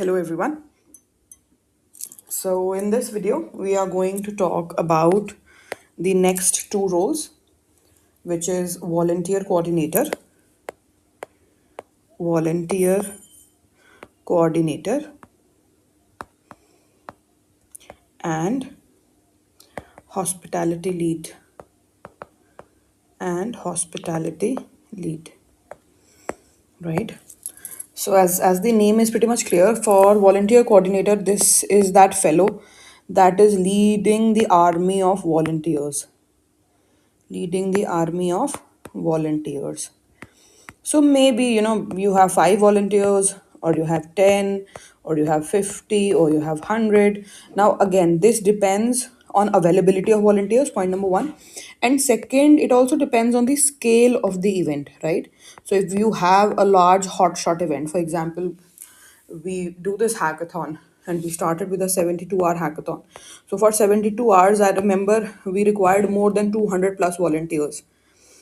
Hello everyone. So in this video we are going to talk about the next two roles, which is volunteer coordinator and hospitality lead and hospitality lead, right? So as the name is pretty much clear, for volunteer coordinator, this is that fellow that is leading the army of volunteers. So maybe you have 5 volunteers, or you have 10, or you have 50, or you have 100. Now again, this depends on availability of volunteers, point number 1. And second, it also depends on the scale of the event, right? So if you have a large hotshot event, for example, we do this hackathon, and we started with a 72-hour hackathon. So for 72 hours, I remember we required more than 200 plus volunteers.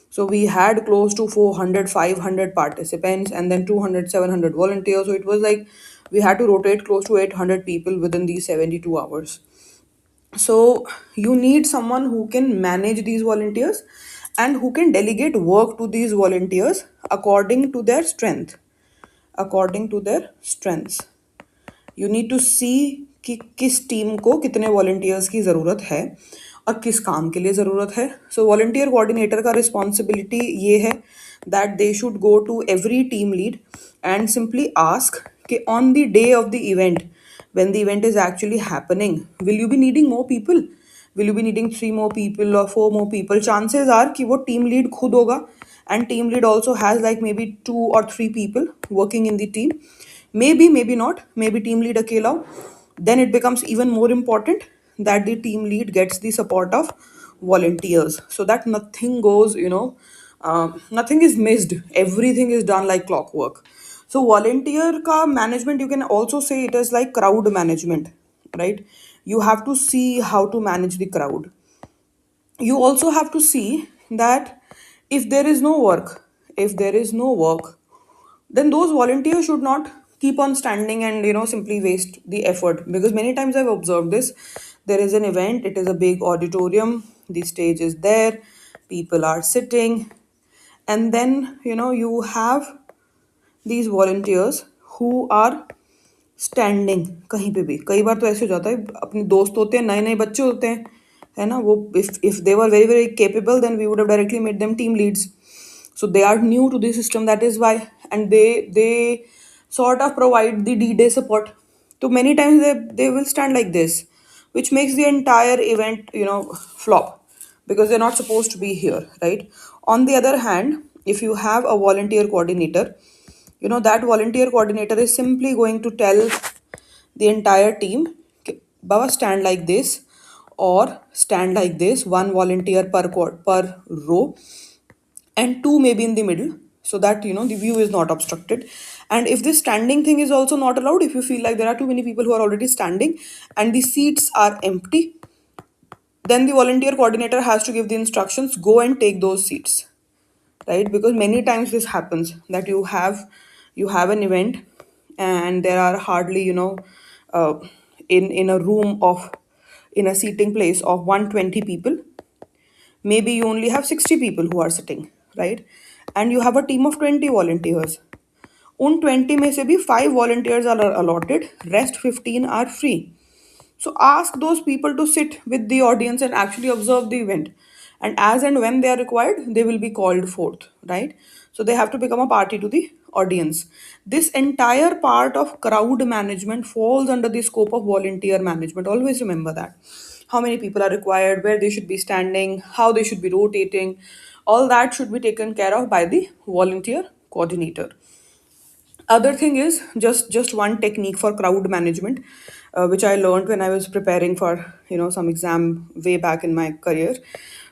So we had close to 400, 500 participants, and then 200, 700 volunteers. So it was like we had to rotate close to 800 people within these 72 hours. So you need someone who can manage these volunteers and who can delegate work to these volunteers according to their strength. According to their strengths. You need to see कि किस team को कितने volunteers की ज़रूरत है और किस काम के लिए ज़रूरत है. सो वॉलंटियर कोऑर्डिनेटर का रिस्पॉन्सिबिलिटी ये है that they should go to every team lead and simply ask कि on the day of the event, when the event is actually happening, will you be needing more people? Will you be needing 3 more people or 4 more people? Chances are कि वो team lead खुद होगा, and team lead also has like maybe 2 or 3 people working in the team. Maybe not, maybe team lead akela ho. Then it becomes even more important that the team lead gets the support of volunteers, so that nothing goes, nothing is missed, everything is done like clockwork. So volunteer ka management, you can also say it is like crowd management, right? You have to see how to manage the crowd. You also have to see that if there is no work, then those volunteers should not keep on standing and simply waste the effort, because many times I've observed this. There is an event, it is a big auditorium, the stage is there, people are sitting, and then you have these volunteers who are standing कहीं पे भी. कई बार तो ऐसे हो जाता है, अपने दोस्त होते हैं, नए नए बच्चे होते हैं, है ना, वो if they were very very capable, then we would have directly made them team leads. So they are new to the system, that is why. And they sort of provide the D-Day support. So many times they will stand like this, which makes the entire event flop, because they're not supposed to be here, right? On the other hand, if you have a volunteer coordinator, that volunteer coordinator is simply going to tell the entire team, Baba, stand like this or stand like this, one volunteer per row, and two maybe in the middle, so that the view is not obstructed. And if this standing thing is also not allowed, if you feel like there are too many people who are already standing and the seats are empty, then the volunteer coordinator has to give the instructions, go and take those seats, right? Because many times this happens that you have an event, and there are hardly uh, in a room of in a seating place of 120 people, maybe you only have 60 people who are sitting, right? And you have a team of 20 volunteers. उन 20 में से भी 5 volunteers are allotted, rest 15 are free. So ask those people to sit with the audience and actually observe the event. And as and when they are required, they will be called forth, right? So they have to become a party to the audience. This entire part of crowd management falls under the scope of volunteer management. Always remember that. How many people are required, where they should be standing, how they should be rotating, all that should be taken care of by the volunteer coordinator. Other thing is just one technique for crowd management, which I learned when I was preparing for some exam way back in my career.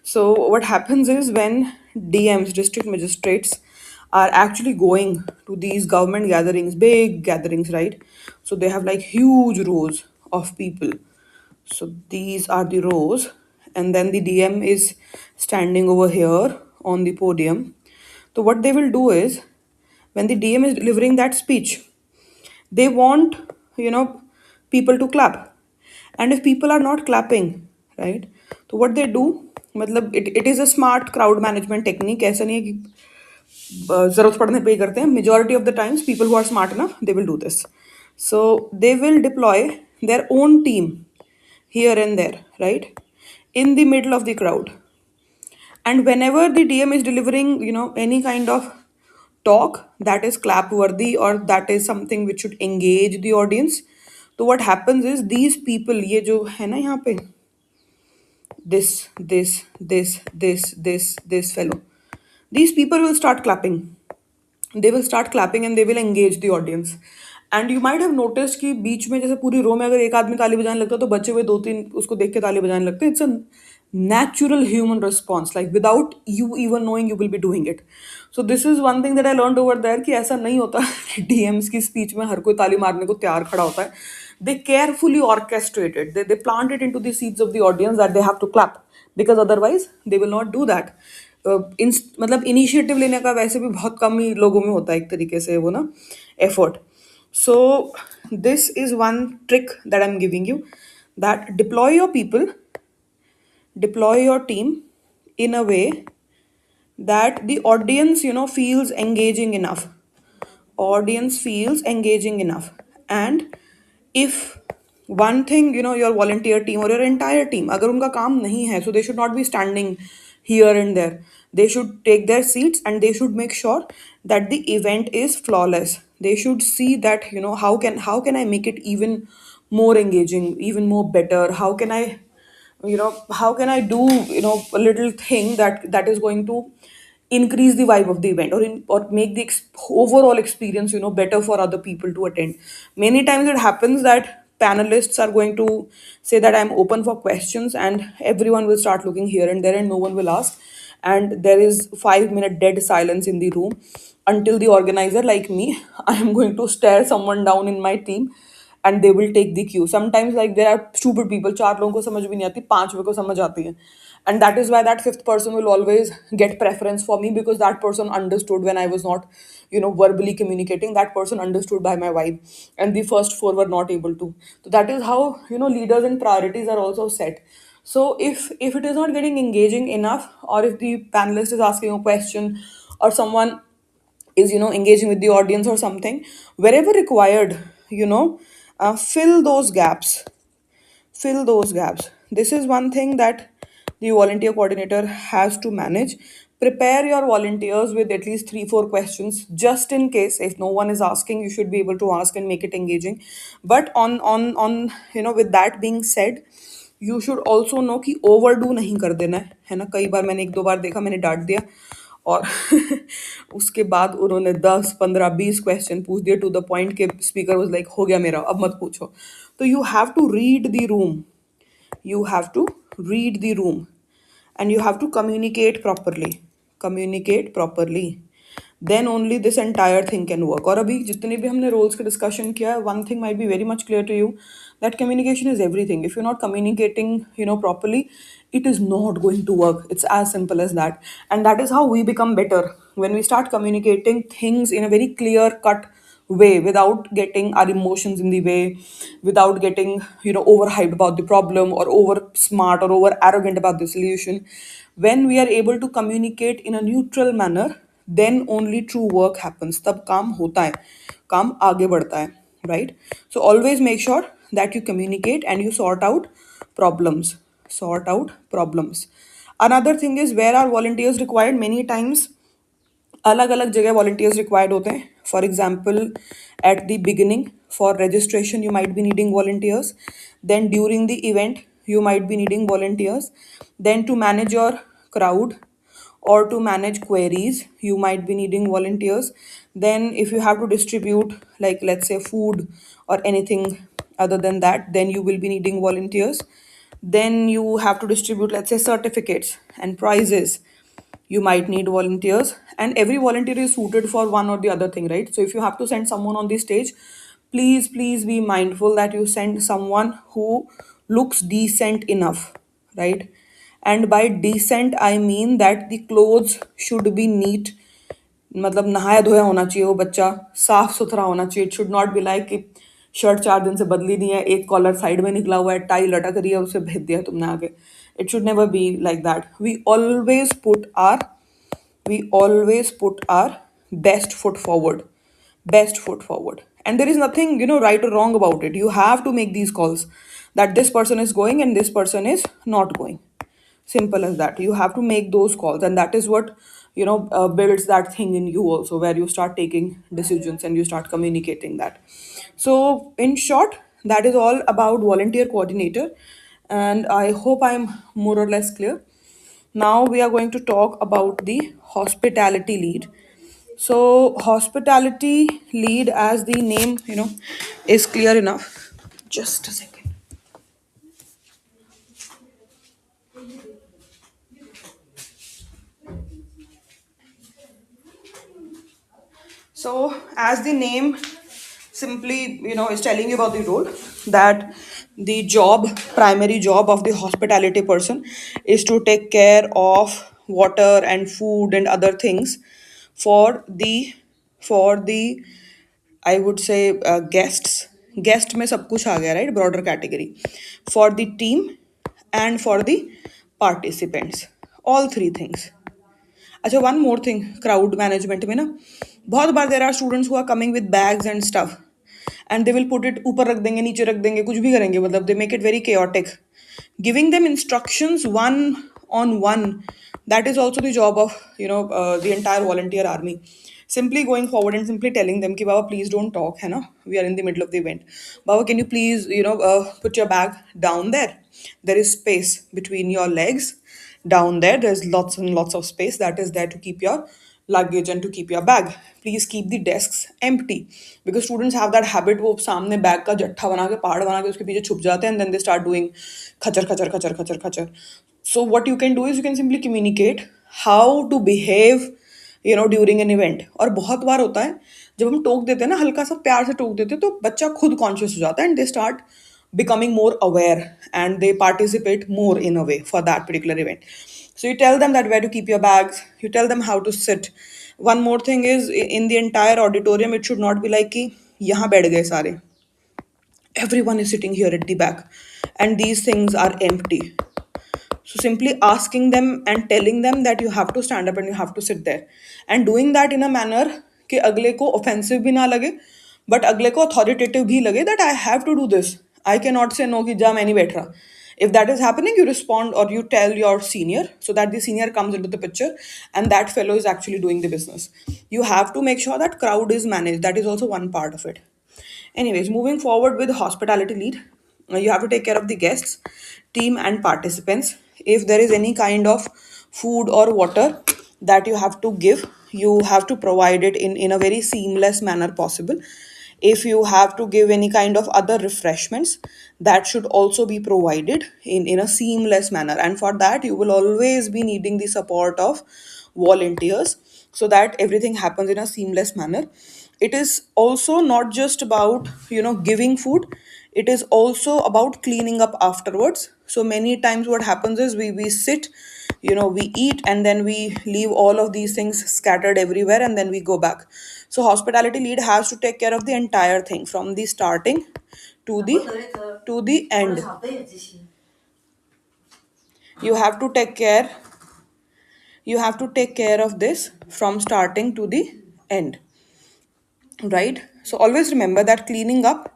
So what happens is, when DMs, district magistrates, are actually going to these government gatherings, big gatherings, right? So they have like huge rows of people. So these are the rows, and then the DM is standing over here on the podium. So what they will do is, when the DM is delivering that speech, they want you know, people to clap. And if people are not clapping, right, so what they do, मतलब it is a smart crowd management technique. ऐसा नहीं है कि जरूरत पड़ने पे ही करते हैं. Majority of the times people who are smart enough, they will do this. So they will deploy their own team here and there, right, in the middle of the crowd. And whenever the DM is delivering, any kind of talk that is clap worthy or that is something which should engage the audience, so what happens is these people, ये जो है ना यहाँ पे, this fellow, these people will start clapping. They will start clapping and they will engage the audience. And you might have noticed कि बीच में जैसे पूरी रो में अगर एक आदमी ताली बजाने लगता है तो बचे हुए दो तीन उसको देख के ताली बजाने लगते हैं. It's a natural human response, like without you even knowing you will be doing it. So this is one thing that I learned over there कि ऐसा नहीं होता कि DMs की speech में हर कोई ताली मारने को तैयार खड़ा होता है. They carefully orchestrate it. They plant it into the seats of the audience that they have to clap, because otherwise they will not do that. मतलब इनिशिएटिव लेने का वैसे भी बहुत कम ही लोगों में होता है एक तरीके से वो ना effort. So this is one trick that I am giving you, that deploy your team in a way that the audience feels engaging enough. Audience feels engaging enough. And if one thing, your volunteer team or your entire team, अगर उनका काम नहीं है, so they should not be standing here and there. They should take their seats and they should make sure that the event is flawless. They should see that, how can I make it even more engaging, even more better? How can I do, a little thing that is going to increase the vibe of the event, or make the overall experience better for other people to attend. Many times it happens that panelists are going to say that I'm open for questions, and everyone will start looking here and there and no one will ask, and there is 5 minute dead silence in the room until the organizer, like me, I am going to stare someone down in my team and they will take the cue. Sometimes, like, there are stupid people, चार लोगों को समझ भी नहीं आती, पांचवे को समझ आती है. And that is why that fifth person will always get preference for me, because that person understood when I was not, verbally communicating. That person understood by my vibe, and the first four were not able to. So that is how, leaders and priorities are also set. So if it is not getting engaging enough, or if the panelist is asking a question, or someone is engaging with the audience or something, wherever required, fill those gaps. This is one thing that the volunteer coordinator has to manage. Prepare your volunteers with at least 3 4 questions, just in case if no one is asking, you should be able to ask and make it engaging. But on with that being said, you should also know कि over do नहीं कर देना है ना. कई बार मैंने एक दो बार देखा, मैंने डांट दिया और उसके बाद उन्होंने 10 15 20 क्वेश्चन पूछ दिए टू द पॉइंट के स्पीकर वाज लाइक हो गया मेरा, अब मत पूछो. तो you have to read the room. You have to read the room, and you have to communicate properly. Then only this entire thing can work. और अभी जितने भी हमने roles के discussion किया है, one thing might be very much clear to you, that communication is everything. If you're not communicating properly, it is not going to work. It's as simple as that. And that is how we become better, when we start communicating things in a very clear cut way, without getting our emotions in the way, without getting overhyped about the problem, or over smart or over arrogant about the solution. When we are able to communicate in a neutral manner, then only true work happens. तब काम होता है, काम आगे बढ़ता है, right? So always make sure that you communicate and you sort out problems. Another thing is, where are volunteers required? Many times अलग अलग जगह volunteers required होते हैं. For example, at the beginning for registration you might be needing volunteers. Then during the event you might be needing volunteers. Then to manage your crowd or to manage queries you might be needing volunteers. Then if you have to distribute, like, let's say, food or anything other than that, then you will be needing volunteers. Then you have to distribute, let's say, certificates and prizes, you might need volunteers. And every volunteer is suited for one or the other thing, right? So if you have to send someone on the stage, please be mindful that you send someone who looks decent enough, right? And by decent I mean that the clothes should be neat. मतलब नहाया धोया होना चाहिए वो बच्चा, साफ सुथरा होना चाहिए. It should not be like कि शर्ट 4 दिन से बदली नहीं है, एक कॉलर साइड में निकला हुआ है, टाई लटक रही है, उसे भेज दिया तुमने आगे. It should never be like that. We always put our best foot forward. Best foot forward. And there is nothing, right or wrong about it. You have to make these calls that this person is going and this person is not going. Simple as that. You have to make those calls, and that is what builds that thing in you also, where you start taking decisions and you start communicating that. So, in short, that is all about volunteer coordinator, and I hope I'm more or less clear. Now we are going to talk about the hospitality lead. So, hospitality lead, as the name is clear enough. Just a second. So, as the name simply, is telling you about the role, that the primary job of the hospitality person is to take care of water and food and other things for the I would say guests. Guest में सब कुछ आ गया, right? Broader category. For the team and for the participants. All three things. अच्छा, one more thing, crowd management में ना बहुत बार there are students who are coming with bags and stuff, and they will put it ऊपर रख देंगे, नीचे रख देंगे, कुछ भी करेंगे, मतलब they make it very chaotic. Giving them instructions one on one, that is also the job of the entire volunteer army. Simply going forward and simply telling them कि बाबा please don't talk, है ना, we are in the middle of the event. Baba, can you please put your bag down there, there is space between your legs. Down there, there's lots and lots of space that is there to keep your luggage and to keep your bag. Please keep the desks empty, because students have that habit, वो सामने bag का जट्ठा बना के पहाड़ बना के उसके पीछे छुप जाते हैं, and then they start doing Khachar Khachar Khachar Khachar Khachar. So what you can do is you can simply communicate how to behave during an event. और बहुत बार होता है जब हम टोक देते हैं ना, हल्का सा प्यार से टोक देते हैं, तो बच्चा खुद कॉन्शियस हो जाता है, and they start becoming more aware and they participate more in a way for that particular event. So you tell them that where to keep your bags, you tell them how to sit. One more thing is, in the entire auditorium it should not be like कि यहाँ बैठ गए सारे, everyone is sitting here at the back and these things are empty. So simply asking them and telling them that you have to stand up and you have to sit there, and doing that in a manner कि अगले को offensive भी ना लगे, but अगले को authoritative भी लगे, that I have to do this. I cannot say no कि जा मैं नहीं बैठ रहा. If that is happening, you respond or you tell your senior, so that the senior comes into the picture and that fellow is actually doing the business. You have to make sure that crowd is managed. That is also one part of it. Anyways, moving forward with hospitality lead, you have to take care of the guests, team, and participants. If there is any kind of food or water that you have to give, you have to provide it in a very seamless manner possible. If you have to give any kind of other refreshments, that should also be provided in a seamless manner. And for that, you will always be needing the support of volunteers, so that everything happens in a seamless manner. It is also not just about giving food, it is also about cleaning up afterwards. So many times what happens is we sit, we eat, and then we leave all of these things scattered everywhere, and then we go back. So hospitality lead has to take care of the entire thing from the starting to the end. You have to take care, of this from starting to the end, right? So always remember that cleaning up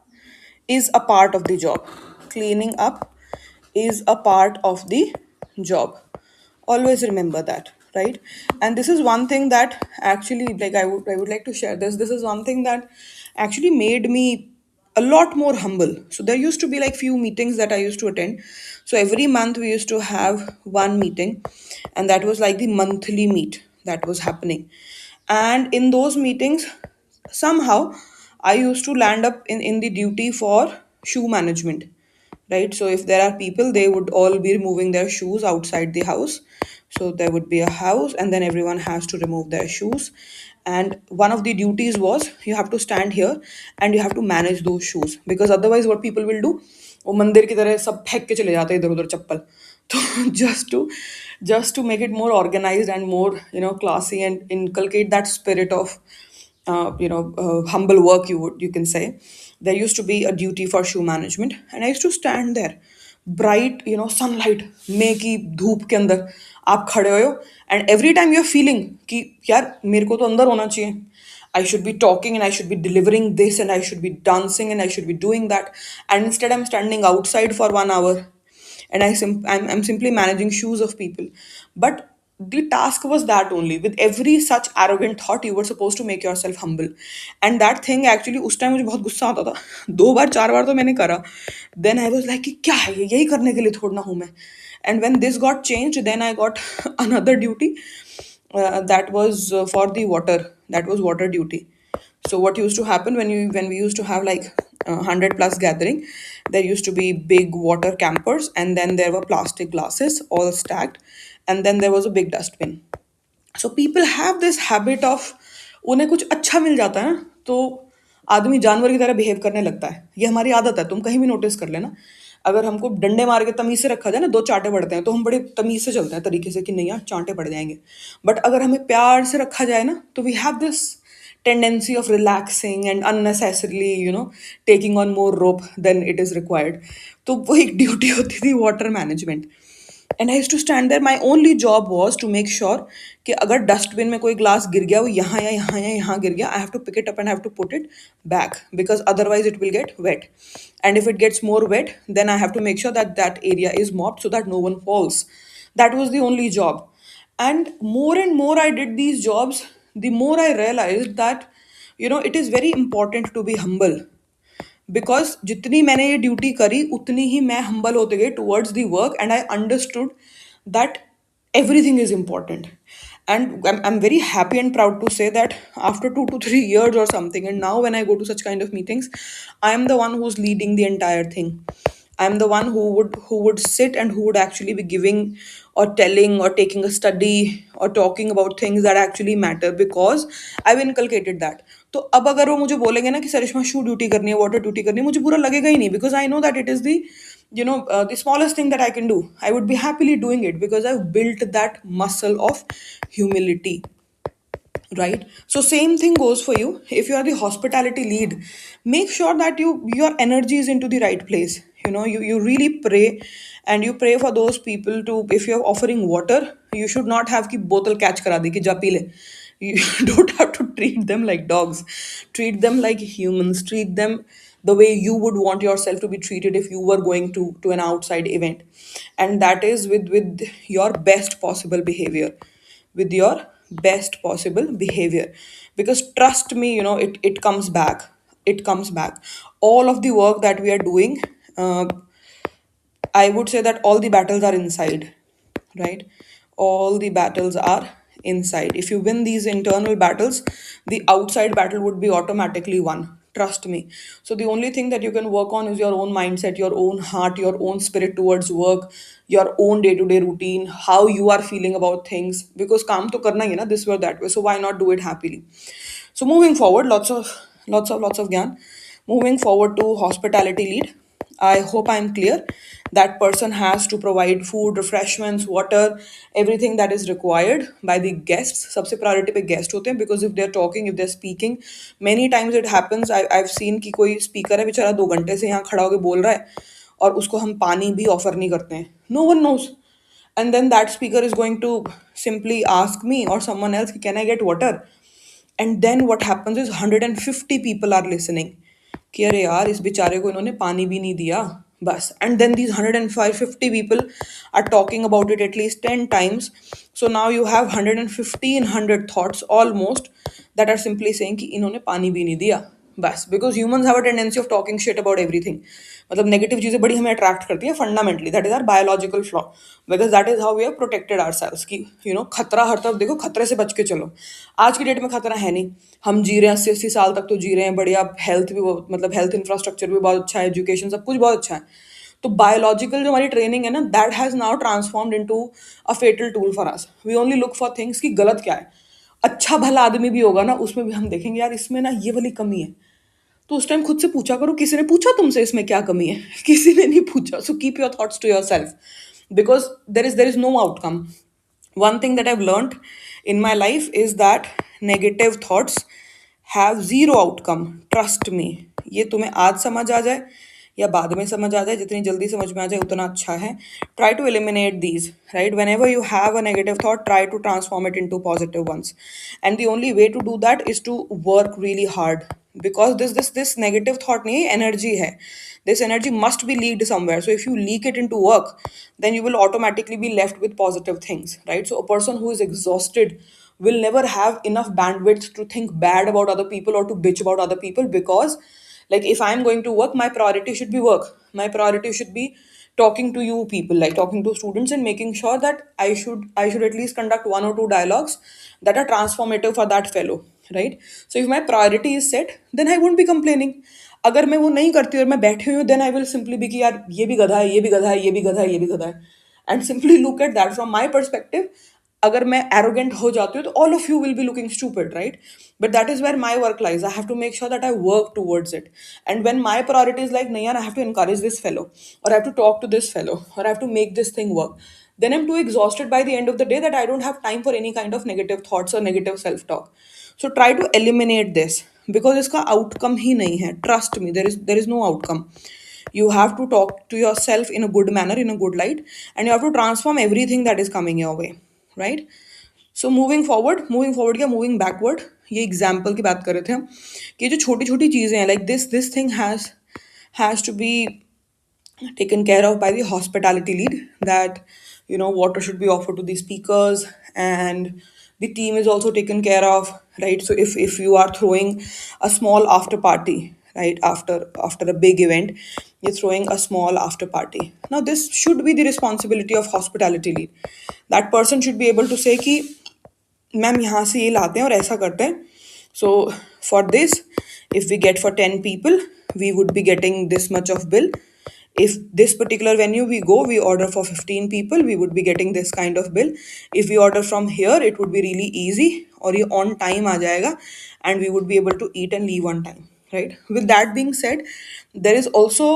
is a part of the job. Cleaning up is a part of the job. Always remember that, right? And this is one thing that actually, like, I would like to share this. This is one thing that actually made me a lot more humble. So there used to be like few meetings that I used to attend. So every month we used to have one meeting, and that was like the monthly meet that was happening. And in those meetings, somehow I used to land up in the duty for shoe management, right? So if there are people, they would all be removing their shoes outside the house. So there would be a house, and then everyone has to remove their shoes. And one of the duties was you have to stand here and you have to manage those shoes, because otherwise what people will do, वो मंदिर की तरह सब फेंक के चले जाते हैं इधर उधर चप्पल. तो just to make it more organized and more classy, and inculcate that spirit of humble work, you can say, There used to be a duty for shoe management, and I used to stand there, bright, sunlight में की धूप के अंदर आप खड़े हो, and every time you're feeling कि यार मेरे को तो अंदर होना चाहिए, I should be talking and I should be delivering this and I should be dancing and I should be doing that, and instead I'm standing outside for 1 hour and I'm simply managing shoes of people. But the task was that only. With every such arrogant thought, you were supposed to make yourself humble. And that thing actually, उस time मुझे बहुत गुस्सा आता था. 2 बार 4 बार तो मैंने करा. Then I was like कि क्या है ये, यही करने के लिए थोड़ा ना हूँ मैं. And when this got changed, then I got another duty. That was for the water. That was water duty. So what used to happen when we used to have like 100 plus gathering, there used to be big water campers, and then there were plastic glasses all stacked, and then there was a big dustbin. So people have this habit of, उन्हें कुछ अच्छा मिल जाता है ना, तो आदमी जानवर की तरह बिहेव करने लगता है. ये हमारी आदत है, तुम कहीं भी नोटिस कर लेना. अगर हमको डंडे मार के तमीज से रखा जाए ना, दो चांटे पड़ते हैं, तो हम बड़े तमीज से चलते हैं तरीके से कि नहीं यार चांटे पड़ जाएंगे. बट अगर हमें प्यार से रखा जाए ना, तो we have this tendency of relaxing and unnecessarily taking on more rope than it is required. तो वो एक ड्यूटी होती थी water management. And I used to stand there. My only job was to make sure कि अगर dustbin में कोई glass गिर गया, वो यहाँ या यहाँ या यहाँ गिर गया, I have to pick it up and have to put it back, because otherwise it will get wet. And if it gets more wet, then I have to make sure that that area is mopped so that no one falls. That was the only job. And more I did these jobs, the more I realized that it is very important to be humble. Because जितनी मैंने ये duty करी, उतनी ही मैं humble होते गए towards the work, and I understood that everything is important. And I'm very happy and proud to say that after 2 to 3 years or something, and now when I go to such kind of meetings, I am the one who's leading the entire thing. I'm the one who would sit and who would actually be giving or telling or taking a study or talking about things that actually matter, because I've inculcated that. तो अब अगर वो मुझे बोलेंगे ना कि सरिश्मा शू duty करनी है, वाटर ड्यूटी करनी है, मुझे बुरा लगेगा ही नहीं, because I know that it is the smallest thing that I can do. I would be happily doing it because I've built that muscle of humility, right? So same thing goes for you. If you are the hospitality lead, make sure that your energy is into the right place. You really pray, and you pray for those people to, if you're offering water, you should not have ki bottle catch kara di ki ja pee le. You don't have to treat them like dogs. Treat them like humans. Treat them the way you would want yourself to be treated if you were going to an outside event. And that is with your best possible behavior. With your best possible behavior. Because trust me, it comes back. It comes back. All of the work that we are doing, uh, I would say that all the battles are inside, right? All the battles are inside. If you win these internal battles, the outside battle would be automatically won. Trust me. So, the only thing that you can work on is your own mindset, your own heart, your own spirit towards work, your own day to day routine, how you are feeling about things. Because काम तो करना ही है ना, this way or that way. So, why not do it happily? So, moving forward, lots of gyan. Moving forward to hospitality lead. I hope I'm clear. That person has to provide food, refreshments, water, everything that is required by the guests. सबसे priority पे guest होते हैं, because if they're talking, if they're speaking, many times it happens. I've seen कि कोई speaker है बेचारा 2 घंटे से यहाँ खड़ा होके बोल रहा है, और उसको हम पानी भी offer नहीं करते हैं. No one knows. And then that speaker is going to simply ask me or someone else, can I get water? And then what happens is 150 people are listening कि अरे यार इस बेचारे को इन्होंने पानी भी नहीं दिया, बस. And then these 150 people are talking about it at least 10 times. So now you have 115 thoughts almost that are simply saying कि इन्होंने पानी भी नहीं दिया, बस. Because humans have a tendency of talking shit about everything. मतलब negative चीज़ें बड़ी हमें अट्रैक्ट करती हैं fundamentally. That is our biological flaw. Because that is how we have protected ourselves कि खतरा हर तरफ देखो, खतरे से बच के चलो. आज की डेट में खतरा है नहीं. हम जी रहे हैं 80-80 साल तक, तो जी रहे हैं बढ़िया. हेल्थ भी मतलब हेल्थ इंफ्रास्ट्रक्चर भी बहुत अच्छा है, एजुकेशन सब कुछ बहुत अच्छा है. तो बायोलॉजिकल जो हमारी ट्रेनिंग है ना, that has now transformed into a fatal tool for us. We only look for things कि गलत क्या है. अच्छा भला आदमी भी होगा ना, उसमें भी हम देखेंगे यार इसमें ना ये वाली कमी है. तो उस टाइम खुद से पूछा करो, किसी ने पूछा तुमसे इसमें क्या कमी है? किसी ने नहीं पूछा. So keep your thoughts to yourself, because there is no outcome. One thing that I've learned in my life is that negative thoughts have zero outcome. Trust me. ये तुम्हें आज समझ आ जाए या बाद में समझ आ जाए, जितनी जल्दी समझ में आ जाए उतना अच्छा है. Try to eliminate these, right? Whenever you have a negative thought, try to transform it into positive ones. And the only way to do that is to work really hard, because this negative thought nahi energy hai. This energy must be leaked somewhere. So if you leak it into work, then you will automatically be left with positive things, right? So a person who is exhausted will never have enough bandwidth to think bad about other people or to bitch about other people, because like if I'm going to work, my priority should be work. My priority should be talking to you people, like talking to students and making sure that I should at least conduct one or two dialogues that are transformative for that fellow, right? So if my priority is set, then I won't be complaining. अगर मैं वो नहीं करती और मैं बैठी हुई हूँ, then I will simply be कि यार ये भी गधा है, ये भी गधा है, ये भी गधा है, ये भी गधा है, and simply look at that from my perspective. अगर मैं arrogant हो जाती हूँ तो all of you will be looking stupid, right? But that is where my work lies. I have to make sure that I work towards it. And when my priority is like, nahi yaar, I have to encourage this fellow, or I have to talk to this fellow, or I have to make this thing work, then I'm too exhausted by the end of the day that I don't have time for any kind of negative thoughts or negative self-talk. So try to eliminate this, because इसका outcome ही नहीं है. Trust me, there is no outcome. You have to talk to yourself in a good manner, in a good light, and you have to transform everything that is coming your way, right? So moving forward क्या moving backward, ये example की बात कर रहे थे हम कि जो छोटी छोटी चीज़ें हैं, like this thing has to be taken care of by the hospitality lead, that water should be offered to the speakers, and the team is also taken care of, right? So if you are throwing a small after party, right, after a big event, you're throwing a small after party. Now this should be the responsibility of hospitality lead. That person should be able to say कि ma'am यहाँ से ये लाते हैं और ऐसा करते हैं. So for this, if we get for 10 people, we would be getting this much of bill. If this particular venue we order for 15 people, we would be getting this kind of bill. If we order from here, it would be really easy, और ये on time आ जाएगा, and we would be able to eat and leave on time, right? With that being said, there is also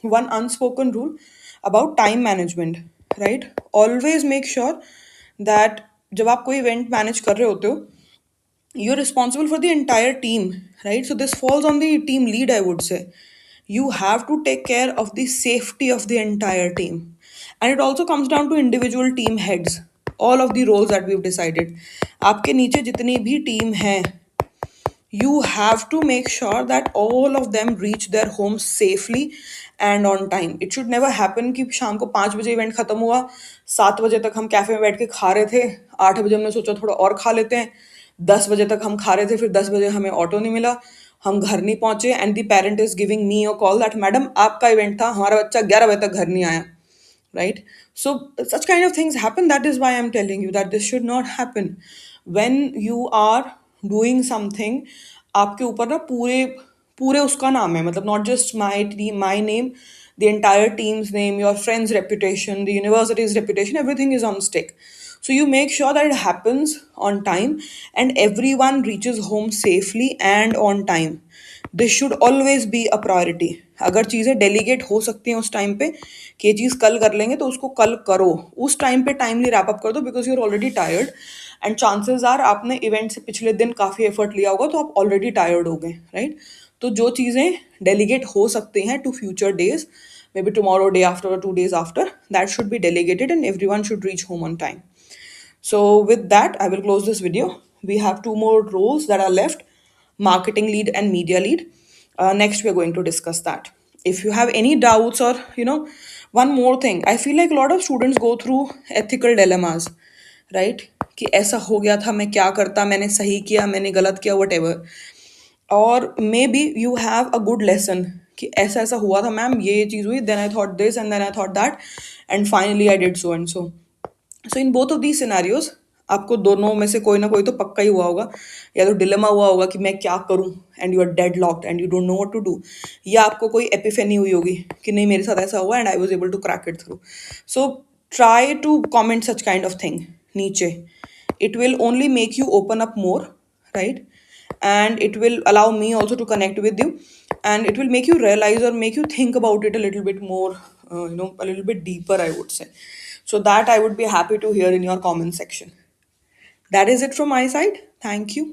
one unspoken rule about time management, right? Always make sure that जब आप कोई event manage कर रहे होते हो, you're responsible for the entire team, right? So this falls on the team lead, I would say. You have to take care of the safety of the entire team, and it also comes down to individual team heads, all of the roles that we've decided. आपके नीचे जितनी भी team है, you have to make sure that all of them reach their homes safely and on time. It should never happen कि शाम को 5 बजे event खत्म हुआ, 7 बजे तक हम कैफे में बैठ के खा रहे थे, 8 बजे हमने सोचा थोड़ा और खा लेते हैं, 10 बजे तक हम खा रहे थे, फिर 10 बजे हमें ऑटो नहीं मिला, हम घर नहीं पहुंचे, and the parent is giving me a call that madam आपका इवेंट था, हमारा बच्चा 11 बजे तक घर नहीं आया, right? So such kind of things happen. That is why I'm telling you that this should not happen. When you are doing something, आपके ऊपर ना पूरे पूरे उसका नाम है, मतलब not just my team, my name, the entire team's name, your friend's reputation, the university's reputation, everything is on stake. So you make sure that it happens on time and everyone reaches home safely and on time. This should always be a priority. अगर चीज़ें delegate हो सकती हैं उस time पे कि ये चीज़ कल कर लेंगे, तो उसको कल करो, उस टाइम पे टाइमली रैप अप कर दो, because you are already tired, and chances are आपने इवेंट से पिछले दिन काफ़ी एफर्ट लिया होगा, तो आप ऑलरेडी टायर्ड हो गए, राइट? तो जो चीज़ें डेलीगेट हो सकती हैं to future days, maybe tomorrow, day after, or 2 days after, that should be delegated and everyone should reach home on time. So with that, I will close this video. We have two more roles that are left: marketing lead and media lead. Next, we're going to discuss that. If you have any doubts, or one more thing, I feel like a lot of students go through ethical dilemmas, right? कि ऐसा हो गया था, मैं क्या करता, मैंने सही किया, मैंने गलत किया, whatever. और maybe you have a good lesson कि ऐसा ऐसा हुआ था मैम, ये चीज़ हुई, then I thought this and then I thought that, and finally I did so and so. So in both of these scenarios आपको दोनों में से कोई ना कोई तो पक्का ही हुआ होगा, या तो डिलेमा हुआ होगा कि मैं क्या करूं, and you are deadlocked and you don't know what to do, या आपको कोई एपिफेनी हुई होगी कि नहीं मेरे साथ ऐसा हुआ and I was able to crack it through. So try to comment such kind of thing नीचे. It will only make you open up more, right? And it will allow me also to connect with you, and it will make you realize or make you think about it a little bit more, a little bit deeper, I would say. So that I would be happy to hear in your comment section. That is it from my side. Thank you.